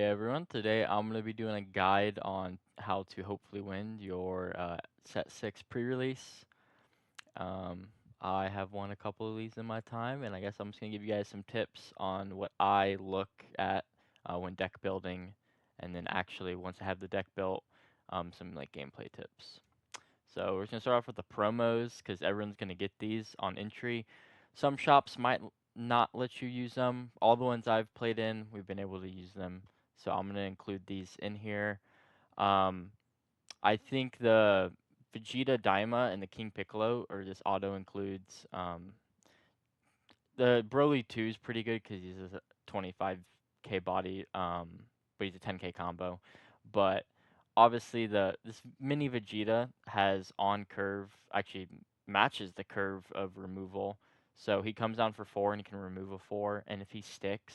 Hey everyone, today I'm going to be doing a guide on how to hopefully win your set 6 pre-release. Um, I have won a couple of these in my time, and I guess I'm just going to give you guys some tips on what I look at when deck building, and then actually once I have the deck built, some like gameplay tips. So we're just going to start off with the promos, because everyone's going to get these on entry. Some shops might not let you use them. All the ones I've played in, we've been able to use them. So I'm going to include these in here. Um, I think the Vegeta Daima and the King Piccolo are just auto includes. The Broly 2 is pretty good because he's a 25k body, but he's a 10k combo. But obviously this mini Vegeta has on curve, actually matches the curve of removal. So he comes down for 4 and he can remove a 4, and if he sticks,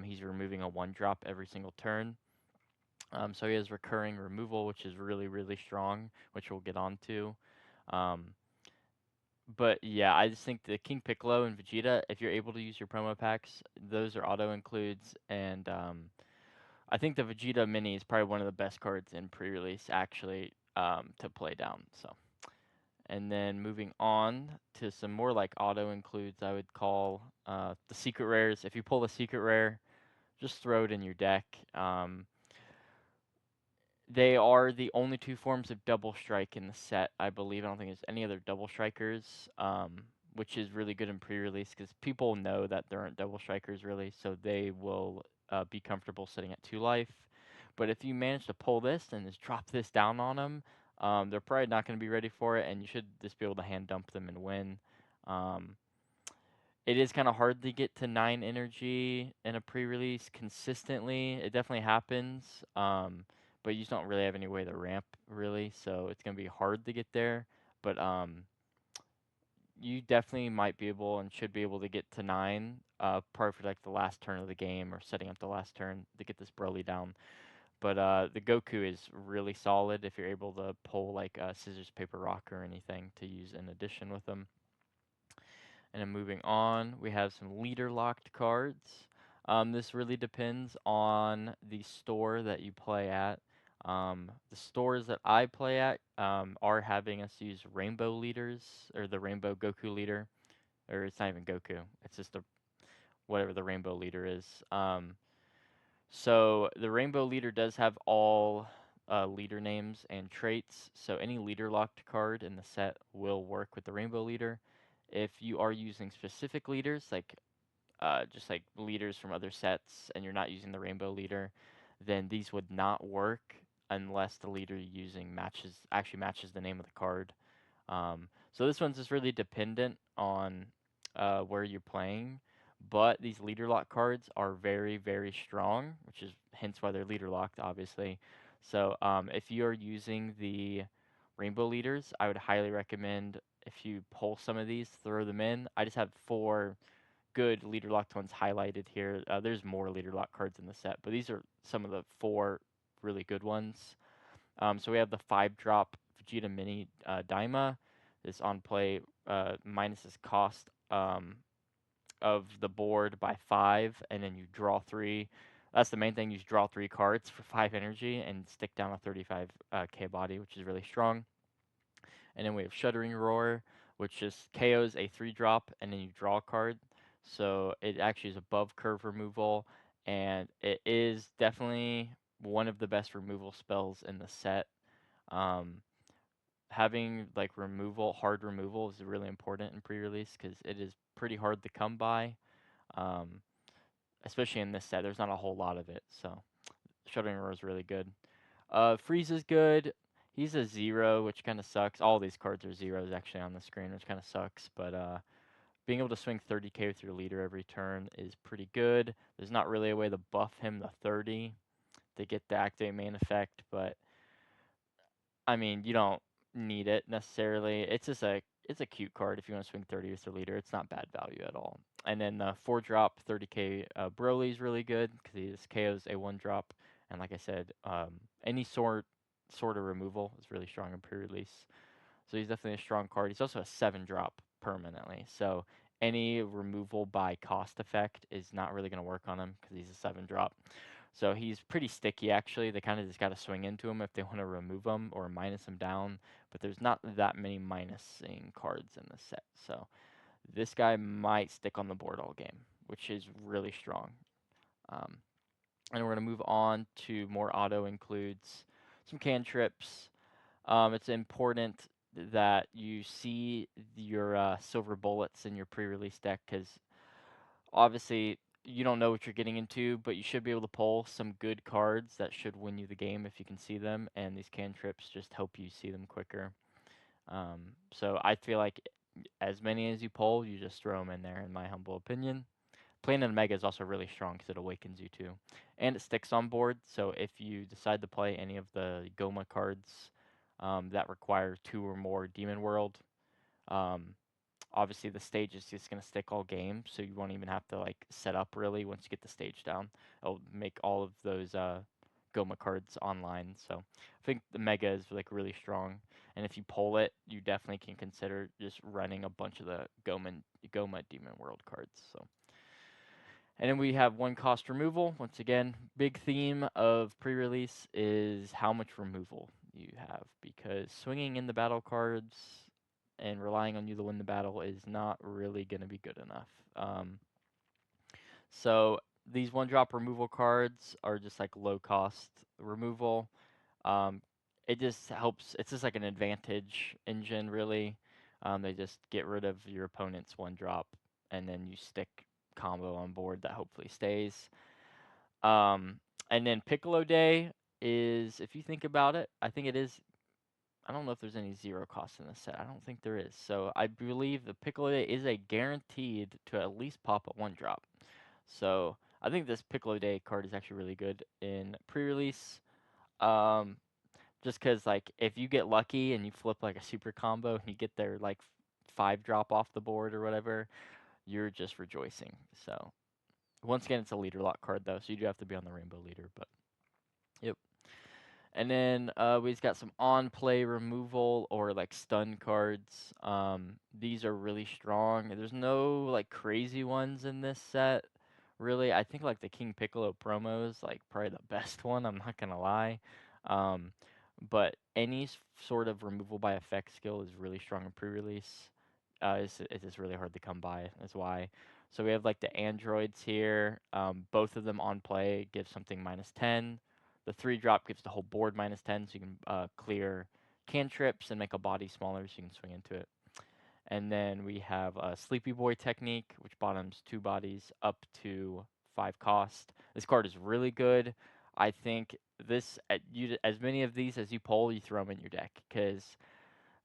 he's removing a 1-drop every single turn. So he has recurring removal, which is really, really strong, which we'll get onto. Um, but yeah, I just think the King Piccolo and Vegeta, if you're able to use your promo packs, those are auto includes, and I think the Vegeta Mini is probably one of the best cards in pre-release actually to play down. So, and then moving on to some more like auto includes, I would call the secret rares. If you pull a secret rare, just throw it in your deck. They are the only two forms of double strike in the set, I believe. I don't think there's any other double strikers, which is really good in pre-release because people know that there aren't double strikers really, so they will be comfortable sitting at 2 life. But if you manage to pull this and just drop this down on them, they're probably not going to be ready for it, and you should just be able to hand dump them and win. Um, it is kind of hard to get to 9 energy in a pre-release consistently. It definitely happens, but you just don't really have any way to ramp really, so it's gonna be hard to get there. But you definitely might be able and should be able to get to 9, probably for like the last turn of the game or setting up the last turn to get this Broly down. But the Goku is really solid if you're able to pull like scissors, paper, rock or anything to use in addition with them. And then moving on, we have some leader locked cards. This really depends on the store that you play at. The stores that I play at are having us use rainbow leaders or the rainbow Goku leader, or it's not even Goku. It's just whatever the rainbow leader is. So the rainbow leader does have all leader names and traits. So any leader locked card in the set will work with the rainbow leader. If you are using specific leaders, like just like leaders from other sets, and you're not using the rainbow leader, then these would not work unless the leader you're using actually matches the name of the card. So this one's just really dependent on where you're playing, but these leader lock cards are very, very strong, which is hence why they're leader locked, obviously. So if you are using the rainbow leaders, I would highly recommend if you pull some of these, throw them in. I just have 4 good leader locked ones highlighted here. There's more leader lock cards in the set, but these are some of the 4 really good ones. So we have the 5-drop Vegeta Mini Daima. This on play minus his cost of the board by 5, and then you draw 3. That's the main thing. You draw 3 cards for 5 energy and stick down a 35k body, which is really strong. And then we have Shuddering Roar, which just KOs a 3-drop, and then you draw a card. So it actually is above curve removal, and it is definitely one of the best removal spells in the set. Um, Having like hard removal is really important in pre-release because it is pretty hard to come by, um, especially in this set. There's not a whole lot of it, so Shuddering Roar is really good. Freeze is good. He's a 0, which kind of sucks. All these cards are zeros actually on the screen, which kind of sucks. But being able to swing 30k with your leader every turn is pretty good. There's not really a way to buff him to 30 to get the activate main effect, but I mean, you don't need it necessarily. It's a cute card if you want to swing 30 with your leader. It's not bad value at all. And then 4-drop 30k Broly is really good because he just KOs a 1-drop. And like I said, any sort of removal is really strong in pre-release. So he's definitely a strong card. He's also a 7-drop permanently. So any removal by cost effect is not really going to work on him because he's a 7-drop. So he's pretty sticky actually. They kind of just got to swing into him if they want to remove him or minus him down. But there's not that many minusing cards in the set. So this guy might stick on the board all game, which is really strong. Um, and we're going to move on to more auto includes some cantrips. It's important that you see your silver bullets in your pre-release deck because obviously you don't know what you're getting into, but you should be able to pull some good cards that should win you the game if you can see them, and these cantrips just help you see them quicker. So I feel like as many as you pull, you just throw them in there, in my humble opinion. Playing an Mega is also really strong because it awakens you too. And it sticks on board, so if you decide to play any of the Goma cards that require 2 or more Demon World, um, obviously the stage is just going to stick all game, so you won't even have to like set up really once you get the stage down. It'll make all of those Goma cards online, so I think the Mega is like really strong. And if you pull it, you definitely can consider just running a bunch of the Goma Demon World cards. So. And then we have 1 cost removal. Once again, big theme of pre-release is how much removal you have, because swinging in the battle cards and relying on you to win the battle is not really going to be good enough. So these 1-drop removal cards are just like low cost removal. Um, it just helps. It's just like an advantage engine, really. They just get rid of your opponent's 1-drop, and then you stick combo on board that hopefully stays. Um, and then Piccolo Day is, if you think about it, I think it is. I don't know if there's any 0 cost in this set. I don't think there is. So I believe the Piccolo Day is a guaranteed to at least pop a 1-drop. So I think this Piccolo Day card is actually really good in pre-release. Um, just because, like, if you get lucky and you flip like a super combo and you get their like 5-drop off the board or whatever, you're just rejoicing. So once again, it's a leader lock card though, so you do have to be on the rainbow leader. But yep. And then we just got some on play removal or like stun cards. These are really strong. There's no like crazy ones in this set. Really, I think like the King Piccolo promo is like probably the best one. I'm not gonna lie. Um, but any sort of removal by effect skill is really strong in pre-release. It's just really hard to come by. That's why. So we have like the androids here. Both of them on play give something -10. The 3-drop gives the whole board -10, so you can clear cantrips and make a body smaller, so you can swing into it. And then we have a Sleepy Boy technique, which bottoms 2 bodies up to 5 cost. This card is really good. I think this, as many of these as you pull, you throw them in your deck, because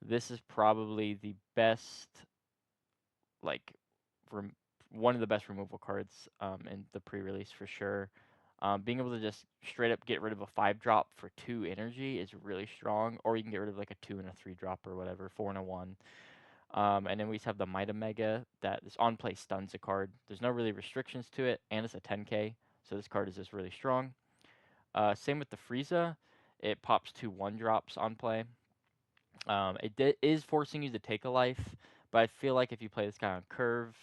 this is probably the best, like, rem- one of the best removal cards in the pre-release for sure. Being able to just straight up get rid of a 5-drop for 2 energy is really strong, or you can get rid of like a 2 and a 3-drop or whatever, 4 and a 1. And then we just have the Mida Mega that is on play stuns a card. There's no really restrictions to it, and it's a 10k, so this card is just really strong. Same with the Frieza, it pops 2 1-drops on play. Is forcing you to take a life, but I feel like if you play this guy on curve,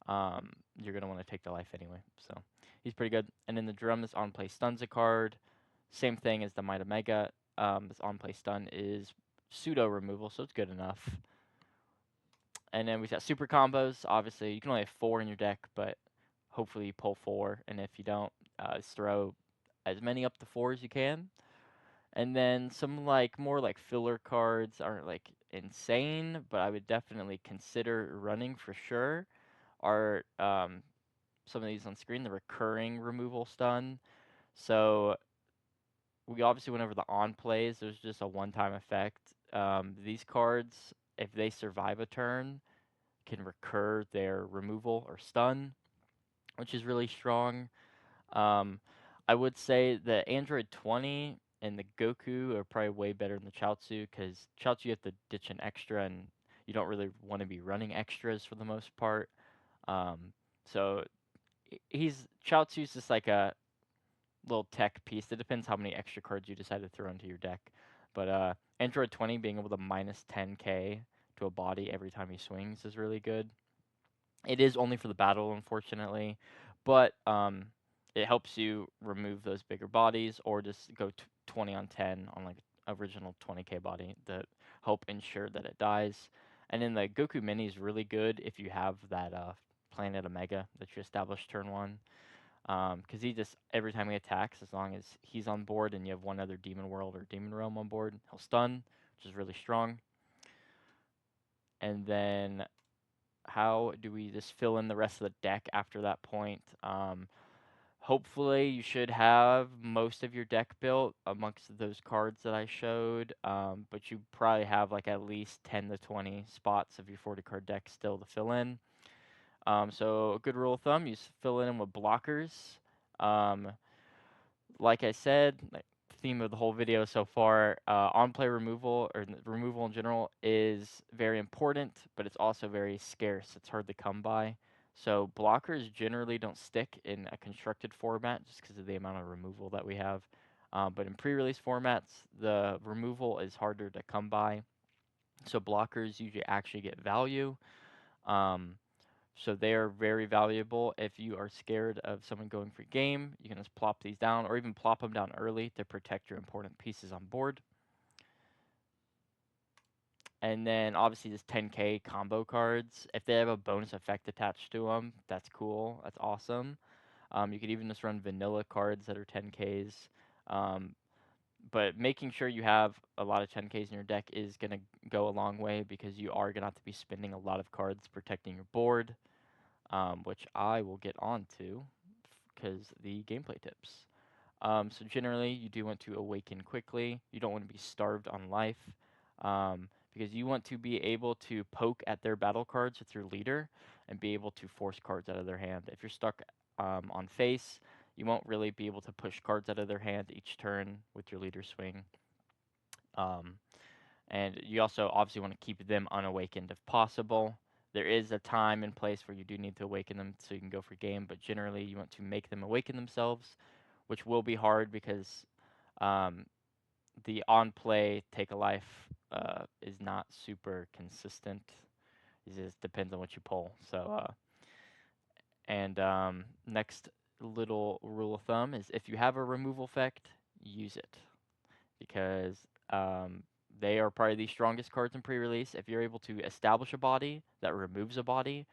you're going to want to take the life anyway. So he's pretty good. And then the drum that's on play stuns a card. Same thing as the Mida Mega. This on play stun is pseudo removal, so it's good enough. And then we've got super combos. Obviously, you can only have 4 in your deck, but hopefully you pull 4. And if you don't, just throw as many up to 4 as you can. And then some like more like filler cards aren't like insane, but I would definitely consider running for sure. Are some of these on screen, the recurring removal stun. So we obviously went over the on plays. There's just a one-time effect. These cards, if they survive a turn, can recur their removal or stun, which is really strong. Um, I would say the Android 20 and the Goku are probably way better than the Chaozu, because Chaozu you have to ditch an extra, and you don't really want to be running extras for the most part. So Chaozu's just like a little tech piece. It depends how many extra cards you decide to throw into your deck. But Android 20 being able to -10k to a body every time he swings is really good. It is only for the battle, unfortunately, but it helps you remove those bigger bodies, or just go 20 on 10 on like original 20k body that help ensure that it dies. And then the Goku Mini is really good if you have that Planet Omega that you established turn one. Because he just, every time he attacks, as long as he's on board and you have one other Demon World or Demon Realm on board, he'll stun, which is really strong. And then how do we just fill in the rest of the deck after that point? Hopefully, you should have most of your deck built amongst those cards that I showed, but you probably have like at least 10 to 20 spots of your 40 card deck still to fill in. So a good rule of thumb, you fill in with blockers. Um, like I said, like theme of the whole video so far, on play removal or removal in general is very important, but it's also very scarce. It's hard to come by. So blockers generally don't stick in a constructed format just because of the amount of removal that we have. But in pre-release formats, the removal is harder to come by. So blockers usually actually get value. Um, so they are very valuable. If you are scared of someone going for game, you can just plop these down or even plop them down early to protect your important pieces on board. And then obviously just 10k combo cards. If they have a bonus effect attached to them, that's cool. That's awesome. You could even just run vanilla cards that are 10ks. Um, but making sure you have a lot of 10ks in your deck is going to go a long way because you are going to have to be spending a lot of cards protecting your board. Which I will get on to because the gameplay tips. So generally, you do want to awaken quickly. You don't want to be starved on life because you want to be able to poke at their battle cards with your leader and be able to force cards out of their hand. If you're stuck on face, you won't really be able to push cards out of their hand each turn with your leader swing. Um, and you also obviously want to keep them unawakened if possible. There is a time and place where you do need to awaken them so you can go for game, but generally you want to make them awaken themselves, which will be hard because um, the on play take a life is not super consistent. It just depends on what you pull. So, and next little rule of thumb is if you have a removal effect, use it because they are probably the strongest cards in pre-release. If you're able to establish a body that removes a body,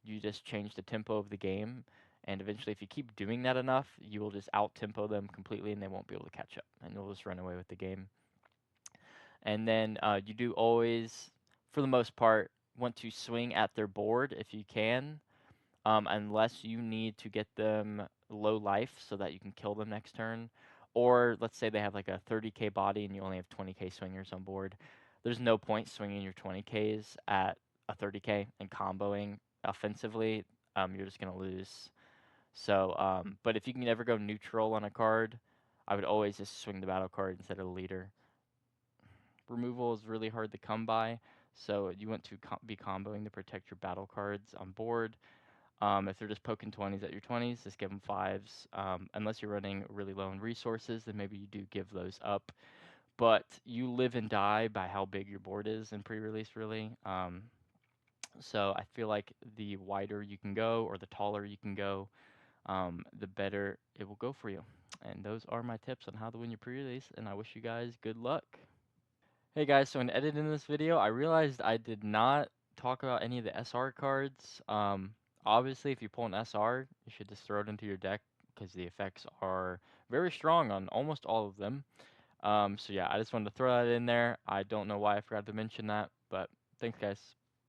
you just change the tempo of the game. And eventually, if you keep doing that enough, you will just out-tempo them completely and they won't be able to catch up. And you'll just run away with the game. And then you do always, for the most part, want to swing at their board if you can, unless you need to get them low life so that you can kill them next turn. Or let's say they have like a 30k body and you only have 20k swingers on board. There's no point swinging your 20ks at a 30k and comboing offensively. You're just gonna lose. So, but if you can ever go neutral on a card, I would always just swing the battle card instead of the leader. Removal is really hard to come by, so you want to be comboing to protect your battle cards on board. If they're just poking 20s at your 20s, just give them 5s. Unless you're running really low on resources, then maybe you do give those up. But you live and die by how big your board is in pre-release, really. So I feel like the wider you can go or the taller you can go, the better it will go for you. And those are my tips on how to win your pre-release, and I wish you guys good luck. Hey guys, so in editing this video, I realized I did not talk about any of the SR cards. Obviously, if you pull an SR, you should just throw it into your deck because the effects are very strong on almost all of them. So yeah, I just wanted to throw that in there. I don't know why I forgot to mention that, but thanks guys.